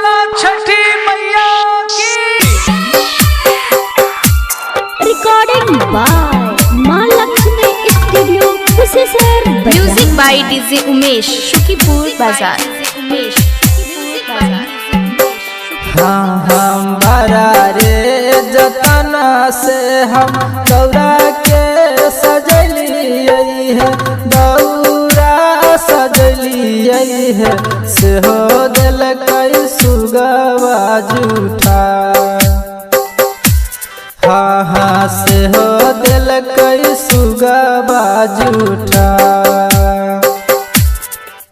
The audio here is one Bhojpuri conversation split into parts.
बोला छठी मैया की। Recording by Maa Lakshmi studio Kusheshwar music by DJ Umesh Shukipur Bazar. हम बरा रे जतन से हम गौरा के सजलिए है, दौरा सजलिए है, से हो दिल कई सुगवा जूठा। हाँ से हो दिल कई सुगवा जूठा।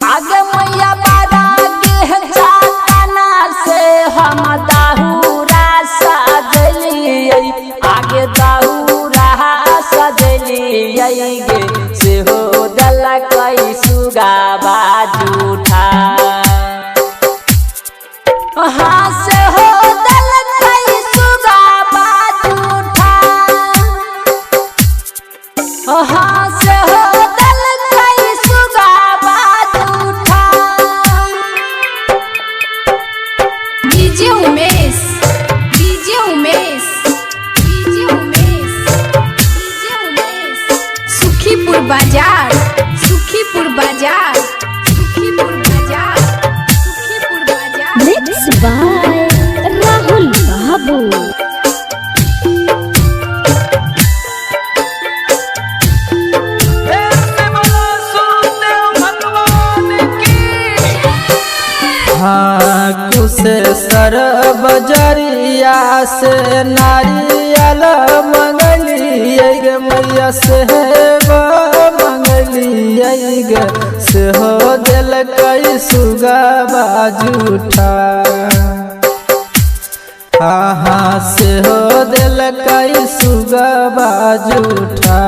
आगे मैया बारा के चाकना से हम दाहुरा सजलिए, आगे दाहुरा सजलिए गे, से हो दल कई सुगावा जूठा। हाँ से हो दल कई सुगावा जूठा। हाँ से हो दल कई सुगावा जूठा। DJ Umesh, DJ Umesh, DJ Umesh, DJ Umesh, Sukhipur बाजार, सुखीपुर बाजार, सुखीपुर बाजार, सुखीपुर बाजार। मिक्स बाय राहुल बाबू। ऐसे बोला सुखदेव भगवान की। हाँ कुशेश्वर बजरिया से नारियल मंगलिए गे, मैया से मंगलिए गे, से हो दिल कई सुगवा जूठा। हाँ से हो दिल कई सुगवा जूठा।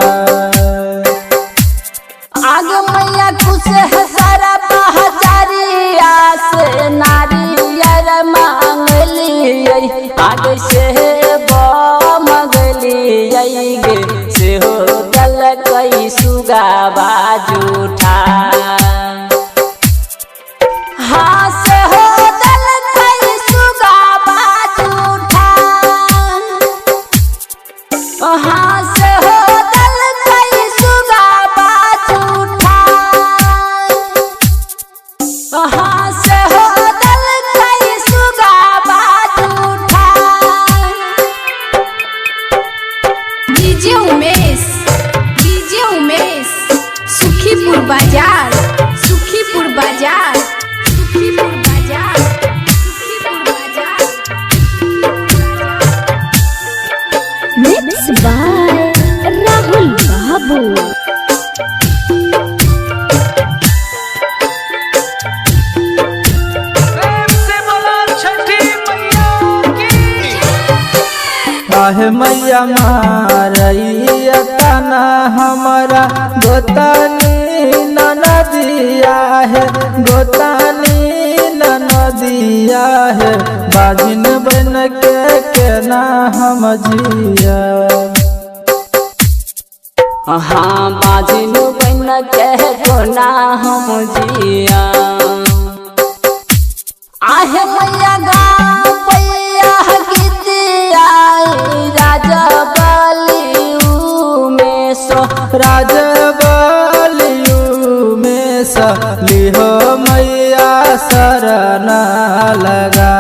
आगे मैया कुशेश्वर बहचरिया से नारियल मांगलिए, आगे से मंगलिए गे, से हो दल कई सुगावा जूठा। हाँ से हो दल कई सुगावा जूठा। हाँ से हो दल कई सुगावा जूठा। हाँ से हो दल कई सुगावा जूठा। डीजे उमेश, डीजे उमेश, सुखीपुर बाजार, सुखीपुर बाजार, सुखीपुर बाजार, सुखीपुर बाजार। मिक्स बाय राहुल बाबू। ऐसे बोला छठी मैया की। काहे मैया मारैया तना हमारा गोतानी ननदिया है, गोतानी ननदिया है, बाजिन बन के ना हम जिया। हाँ बाजिन बन के कोना हम जिया। आहे मैया गाँव पैया गीतिया राजा बलियू में सो। राजबलियू में सलिहो मैया शरण लगा।